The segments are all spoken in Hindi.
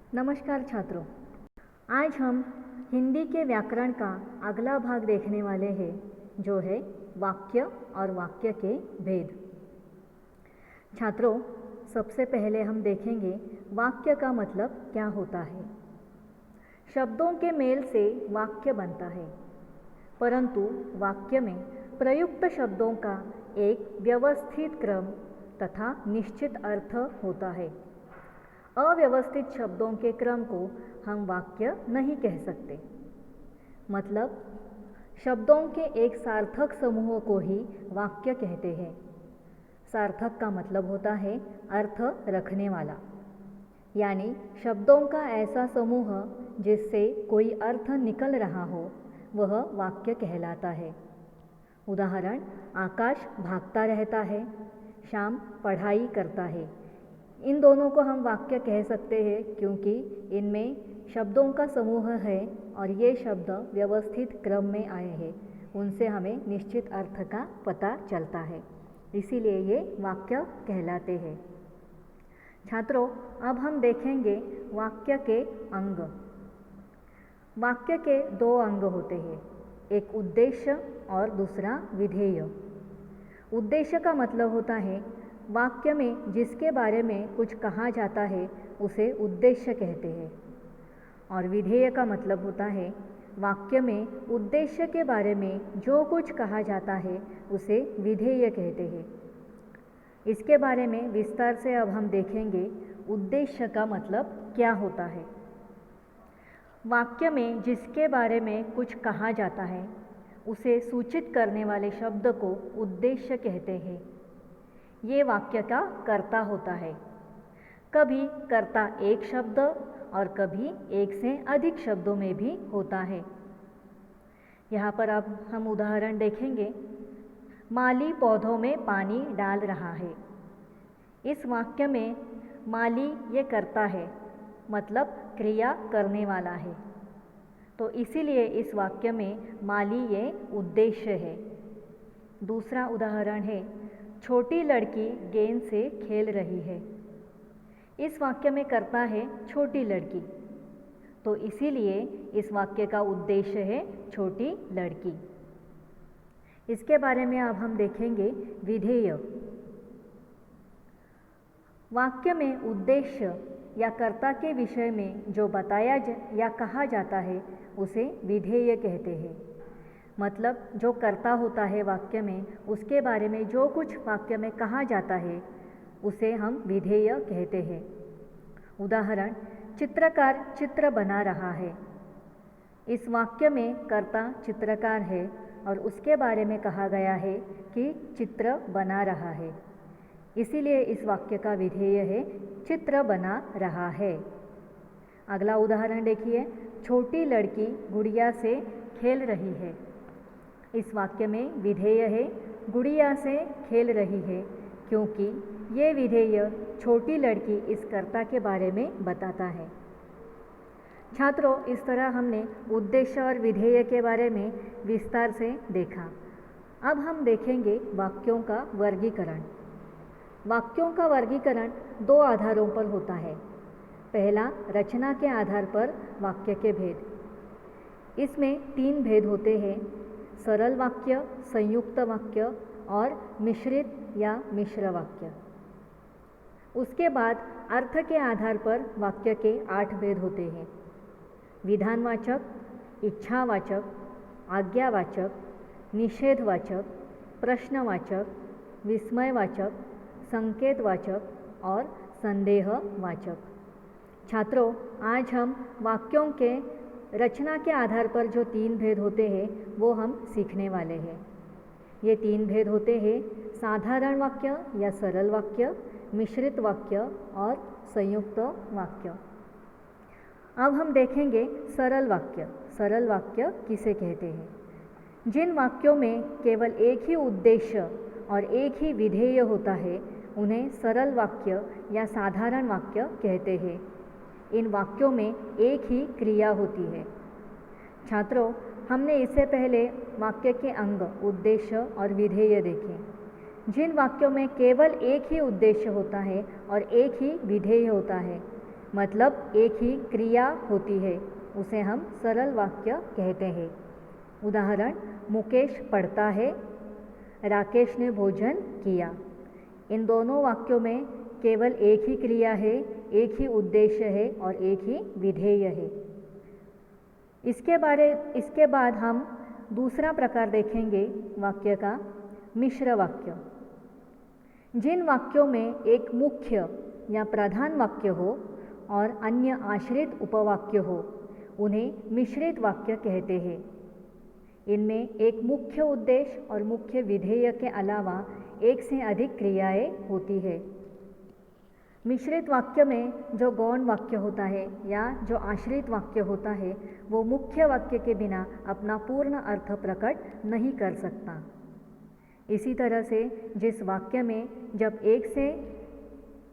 नमस्कार छात्रों, आज हम हिंदी के व्याकरण का अगला भाग देखने वाले हैं, जो है वाक्य और वाक्य के भेद। छात्रों, सबसे पहले हम देखेंगे वाक्य का मतलब क्या होता है। शब्दों के मेल से वाक्य बनता है, परंतु वाक्य में प्रयुक्त शब्दों का एक व्यवस्थित क्रम तथा निश्चित अर्थ होता है। अव्यवस्थित शब्दों के क्रम को हम वाक्य नहीं कह सकते। मतलब शब्दों के एक सार्थक समूह को ही वाक्य कहते हैं। सार्थक का मतलब होता है अर्थ रखने वाला, यानी शब्दों का ऐसा समूह जिससे कोई अर्थ निकल रहा हो, वह वाक्य कहलाता है। उदाहरण, आकाश भागता रहता है, श्याम पढ़ाई करता है। इन दोनों को हम वाक्य कह सकते हैं क्योंकि इनमें शब्दों का समूह है और ये शब्द व्यवस्थित क्रम में आए हैं। उनसे हमें निश्चित अर्थ का पता चलता है, इसीलिए ये वाक्य कहलाते हैं। छात्रों, अब हम देखेंगे वाक्य के अंग। वाक्य के दो अंग होते हैं, एक उद्देश्य और दूसरा विधेय। उद्देश्य का मतलब होता है वाक्य में जिसके बारे में कुछ कहा जाता है उसे उद्देश्य कहते हैं, और विधेय का मतलब होता है वाक्य में उद्देश्य के बारे में जो कुछ कहा जाता है उसे विधेय कहते हैं। इसके बारे में विस्तार से अब हम देखेंगे उद्देश्य का मतलब क्या होता है। वाक्य में जिसके बारे में कुछ कहा जाता है उसे सूचित करने वाले शब्द को उद्देश्य कहते हैं। ये वाक्य का कर्ता होता है। कभी कर्ता एक शब्द और कभी एक से अधिक शब्दों में भी होता है। यहाँ पर अब हम उदाहरण देखेंगे। माली पौधों में पानी डाल रहा है। इस वाक्य में माली ये कर्ता है, मतलब क्रिया करने वाला है, तो इसीलिए इस वाक्य में माली ये उद्देश्य है। दूसरा उदाहरण है, छोटी लड़की गेंद से खेल रही है। इस वाक्य में कर्ता है छोटी लड़की, तो इसीलिए इस वाक्य का उद्देश्य है छोटी लड़की। इसके बारे में अब हम देखेंगे विधेय। वाक्य में उद्देश्य या कर्ता के विषय में जो बताया या कहा जाता है उसे विधेय कहते हैं। मतलब जो कर्ता होता है वाक्य में, उसके बारे में जो कुछ वाक्य में कहा जाता है उसे हम विधेय कहते हैं। उदाहरण, चित्रकार चित्र बना रहा है। इस वाक्य में कर्ता चित्रकार है और उसके बारे में कहा गया है कि चित्र बना रहा है, इसीलिए इस वाक्य का विधेय है चित्र बना रहा है। अगला उदाहरण देखिए, छोटी लड़की गुड़िया से खेल रही है। इस वाक्य में विधेय है गुड़िया से खेल रही है, क्योंकि ये विधेय छोटी लड़की इस कर्ता के बारे में बताता है। छात्रों, इस तरह हमने उद्देश्य और विधेय के बारे में विस्तार से देखा। अब हम देखेंगे वाक्यों का वर्गीकरण। वाक्यों का वर्गीकरण दो आधारों पर होता है। पहला, रचना के आधार पर वाक्य के भेद। इसमें तीन भेद होते हैं, सरल वाक्य, संयुक्त वाक्य और मिश्रित या मिश्र वाक्य। उसके बाद अर्थ के आधार पर वाक्य के 8 भेद होते हैं, विधानवाचक, इच्छावाचक, आज्ञावाचक, निषेधवाचक, प्रश्नवाचक, विस्मयवाचक, संकेतवाचक और संदेहवाचक। छात्रों, आज हम वाक्यों के रचना के आधार पर जो 3 भेद होते हैं वो हम सीखने वाले हैं। ये 3 भेद होते हैं साधारण वाक्य या सरल वाक्य, मिश्रित वाक्य और संयुक्त वाक्य। अब हम देखेंगे सरल वाक्य। सरल वाक्य किसे कहते हैं? जिन वाक्यों में केवल एक ही उद्देश्य और एक ही विधेय होता है उन्हें सरल वाक्य या साधारण वाक्य कहते हैं। इन वाक्यों में एक ही क्रिया होती है। छात्रों, हमने इससे पहले वाक्य के अंग उद्देश्य और विधेय देखे। जिन वाक्यों में केवल एक ही उद्देश्य होता है और एक ही विधेय होता है मतलब एक ही क्रिया होती है, उसे हम सरल वाक्य कहते हैं। उदाहरण, मुकेश पढ़ता है, राकेश ने भोजन किया। इन दोनों वाक्यों में केवल एक ही क्रिया है, एक ही उद्देश्य है और एक ही विधेय है। इसके बाद हम दूसरा प्रकार देखेंगे वाक्य का, मिश्र वाक्य। जिन वाक्यों में एक मुख्य या प्रधान वाक्य हो और अन्य आश्रित उपवाक्य हो, उन्हें मिश्रित वाक्य कहते हैं। इनमें एक मुख्य उद्देश्य और मुख्य विधेय के अलावा एक से अधिक क्रियाएं होती है। मिश्रित वाक्य में जो गौण वाक्य होता है या जो आश्रित वाक्य होता है, वो मुख्य वाक्य के बिना अपना पूर्ण अर्थ प्रकट नहीं कर सकता। इसी तरह से जिस वाक्य में जब एक से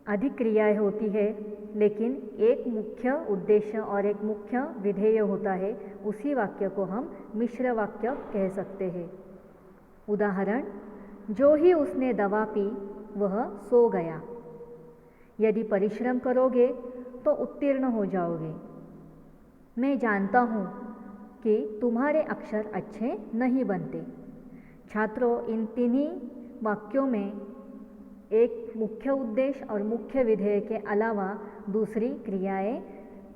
अधिक क्रियाएं होती है लेकिन एक मुख्य उद्देश्य और एक मुख्य विधेय होता है, उसी वाक्य को हम मिश्र वाक्य कह सकते हैं। उदाहरण, जो ही उसने दवा पी वह सो गया। यदि परिश्रम करोगे तो उत्तीर्ण हो जाओगे। मैं जानता हूँ कि तुम्हारे अक्षर अच्छे नहीं बनते। छात्रों, इन तीनों वाक्यों में एक मुख्य उद्देश्य और मुख्य विधेय के अलावा दूसरी क्रियाएं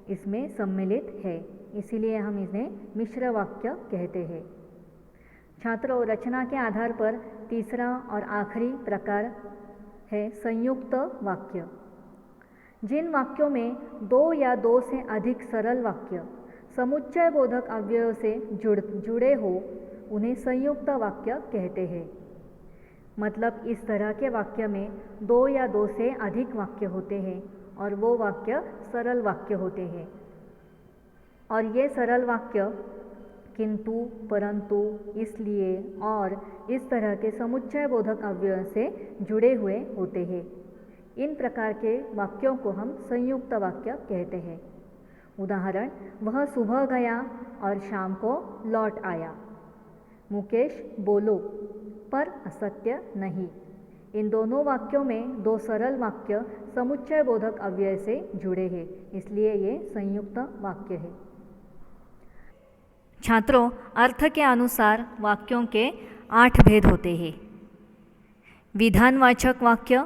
इसमें सम्मिलित है, इसीलिए हम इन्हें मिश्र वाक्य कहते हैं। छात्रों, रचना के आधार पर तीसरा और आखिरी प्रकार है संयुक्त वाक्य। जिन वाक्यों में दो या दो से अधिक सरल वाक्य समुच्चय बोधक अव्ययों से जुड़े हो, उन्हें संयुक्त वाक्य कहते हैं। मतलब इस तरह के वाक्य में दो या दो से अधिक वाक्य होते हैं और वो वाक्य सरल वाक्य होते हैं। और ये सरल वाक्य किंतु, परंतु, इसलिए और इस तरह के समुच्चय बोधक अव्ययों से जुड़े हुए होते हैं। इन प्रकार के वाक्यों को हम संयुक्त वाक्य कहते हैं। उदाहरण, वह सुबह गया और शाम को लौट आया। मुकेश बोलो पर असत्य नहीं। इन दोनों वाक्यों में दो सरल वाक्य समुच्चय बोधक अव्यय से जुड़े हैं, इसलिए ये संयुक्त वाक्य है। छात्रों, अर्थ के अनुसार वाक्यों के 8 भेद होते हैं। विधानवाचक वाक्य,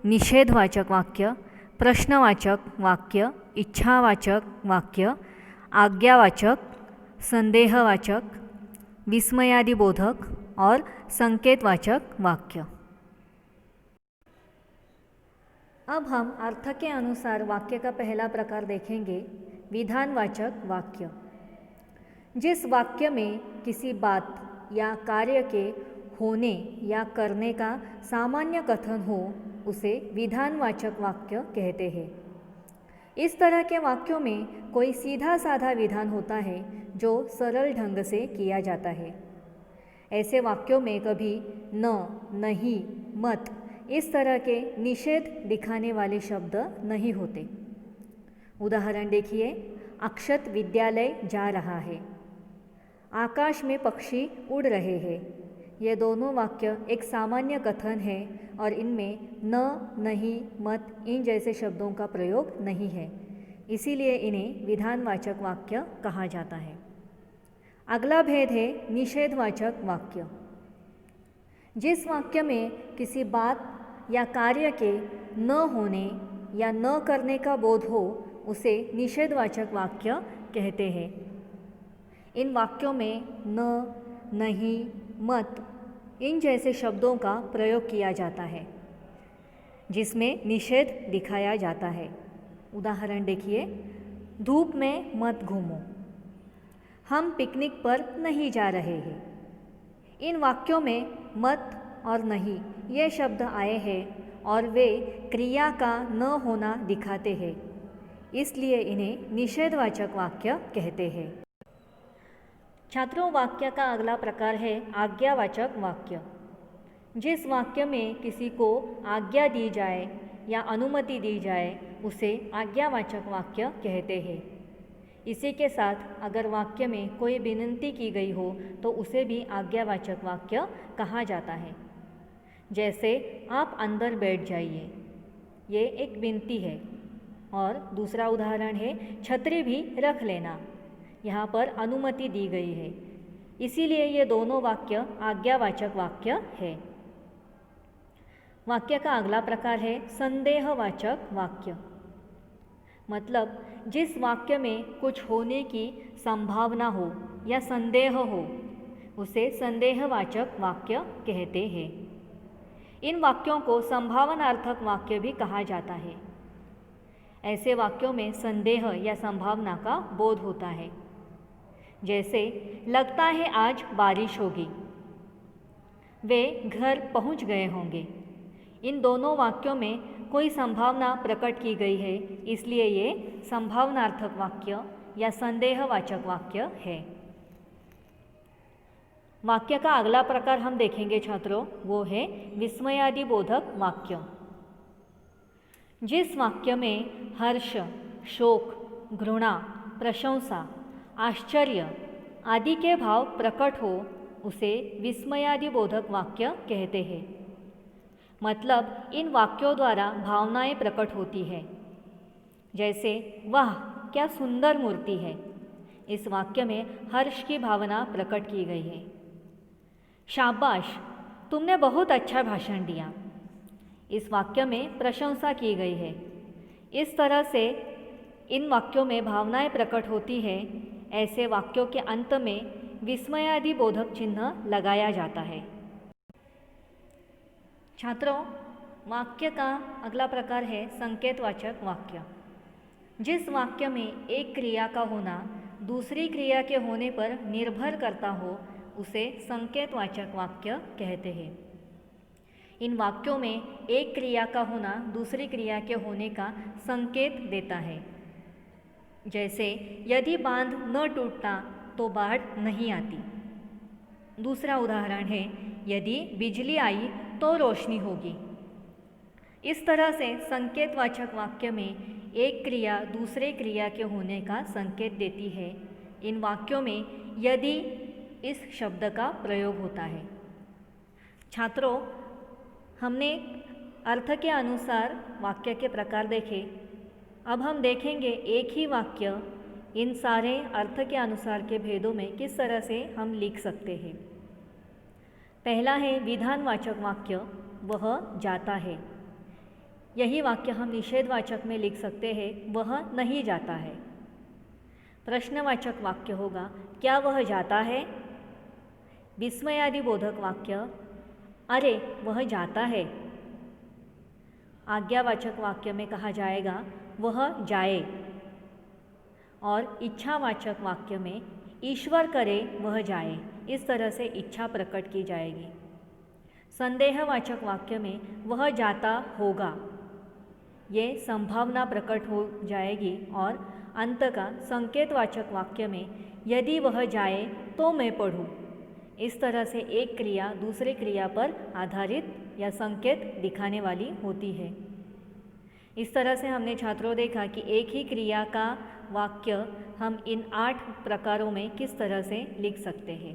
निषेधवाचक वाक्य, प्रश्नवाचक वाक्य, इच्छावाचक वाक्य, आज्ञावाचक, संदेहवाचक, विस्मयादिबोधक और संकेतवाचक वाक्य। अब हम अर्थ के अनुसार वाक्य का पहला प्रकार देखेंगे, विधानवाचक वाक्य। जिस वाक्य में किसी बात या कार्य के होने या करने का सामान्य कथन हो, उसे विधानवाचक वाक्य कहते हैं। इस तरह के वाक्यों में कोई सीधा साधा विधान होता है जो सरल ढंग से किया जाता है। ऐसे वाक्यों में कभी न, नहीं, मत इस तरह के निषेध दिखाने वाले शब्द नहीं होते। उदाहरण देखिए, अक्षत विद्यालय जा रहा है, आकाश में पक्षी उड़ रहे हैं। ये दोनों वाक्य एक सामान्य कथन है और इनमें न, नहीं, मत इन जैसे शब्दों का प्रयोग नहीं है, इसीलिए इन्हें विधानवाचक वाक्य कहा जाता है। अगला भेद है निषेधवाचक वाक्य। जिस वाक्य में किसी बात या कार्य के न होने या न करने का बोध हो, उसे निषेधवाचक वाक्य कहते हैं। इन वाक्यों में न, नहीं, मत इन जैसे शब्दों का प्रयोग किया जाता है जिसमें निषेध दिखाया जाता है। उदाहरण देखिए, धूप में मत घूमो, हम पिकनिक पर नहीं जा रहे हैं। इन वाक्यों में मत और नहीं ये शब्द आए हैं और वे क्रिया का न होना दिखाते हैं, इसलिए इन्हें निषेधवाचक वाक्य कहते हैं। छात्रों, वाक्य का अगला प्रकार है आज्ञावाचक वाक्य। जिस वाक्य में किसी को आज्ञा दी जाए या अनुमति दी जाए, उसे आज्ञावाचक वाक्य कहते हैं। इसी के साथ अगर वाक्य में कोई विनती की गई हो तो उसे भी आज्ञावाचक वाक्य कहा जाता है। जैसे, आप अंदर बैठ जाइए, ये एक विनती है। और दूसरा उदाहरण है छतरी भी रख लेना। यहाँ पर अनुमति दी गई है, इसीलिए ये दोनों वाक्य आज्ञावाचक वाक्य है। वाक्य का अगला प्रकार है संदेहवाचक वाक्य। मतलब जिस वाक्य में कुछ होने की संभावना हो या संदेह हो उसे संदेहवाचक वाक्य कहते हैं। इन वाक्यों को संभावनार्थक वाक्य भी कहा जाता है। ऐसे वाक्यों में संदेह या संभावना का बोध होता है। जैसे लगता है आज बारिश होगी, वे घर पहुंच गए होंगे। इन दोनों वाक्यों में कोई संभावना प्रकट की गई है, इसलिए ये संभावनार्थक वाक्य या संदेहवाचक वाक्य है। वाक्य का अगला प्रकार हम देखेंगे छात्रों, वो है विस्मयादिबोधक वाक्य। जिस वाक्य में हर्ष, शोक, घृणा, प्रशंसा, आश्चर्य आदि के भाव प्रकट हो उसे विस्मयादिबोधक वाक्य कहते हैं। मतलब इन वाक्यों द्वारा भावनाएं प्रकट होती है। जैसे वाह क्या सुंदर मूर्ति है, इस वाक्य में हर्ष की भावना प्रकट की गई है। शाबाश तुमने बहुत अच्छा भाषण दिया, इस वाक्य में प्रशंसा की गई है। इस तरह से इन वाक्यों में भावनाएं प्रकट होती है। ऐसे वाक्यों के अंत में विस्मयादिबोधक चिन्ह लगाया जाता है। छात्रों, वाक्य का अगला प्रकार है संकेतवाचक वाक्य। जिस वाक्य में एक क्रिया का होना दूसरी क्रिया के होने पर निर्भर करता हो उसे संकेतवाचक वाक्य कहते हैं। इन वाक्यों में एक क्रिया का होना दूसरी क्रिया के होने का संकेत देता है। जैसे यदि बांध न टूटता तो बाढ़ नहीं आती। दूसरा उदाहरण है यदि बिजली आई तो रोशनी होगी। इस तरह से संकेतवाचक वाक्य में एक क्रिया दूसरे क्रिया के होने का संकेत देती है। इन वाक्यों में यदि इस शब्द का प्रयोग होता है। छात्रों, हमने अर्थ के अनुसार वाक्य के प्रकार देखे। अब हम देखेंगे एक ही वाक्य इन सारे अर्थ के अनुसार के भेदों में किस तरह से हम लिख सकते हैं। पहला है विधानवाचक वाक्य, वह जाता है। यही वाक्य हम निषेधवाचक में लिख सकते हैं, वह नहीं जाता है। प्रश्नवाचक वाक्य होगा, क्या वह जाता है। विस्मयादिबोधक वाक्य, अरे वह जाता है। आज्ञावाचक वाक्य में कहा जाएगा, वह जाए। और इच्छावाचक वाक्य में ईश्वर करे वह जाए, इस तरह से इच्छा प्रकट की जाएगी। संदेहवाचक वाक्य में वह जाता होगा, ये संभावना प्रकट हो जाएगी। और अंत का संकेतवाचक वाक्य में यदि वह जाए तो मैं पढ़ूँ, इस तरह से एक क्रिया दूसरे क्रिया पर आधारित या संकेत दिखाने वाली होती है। इस तरह से हमने छात्रों देखा कि एक ही क्रिया का वाक्य हम इन 8 प्रकारों में किस तरह से लिख सकते हैं।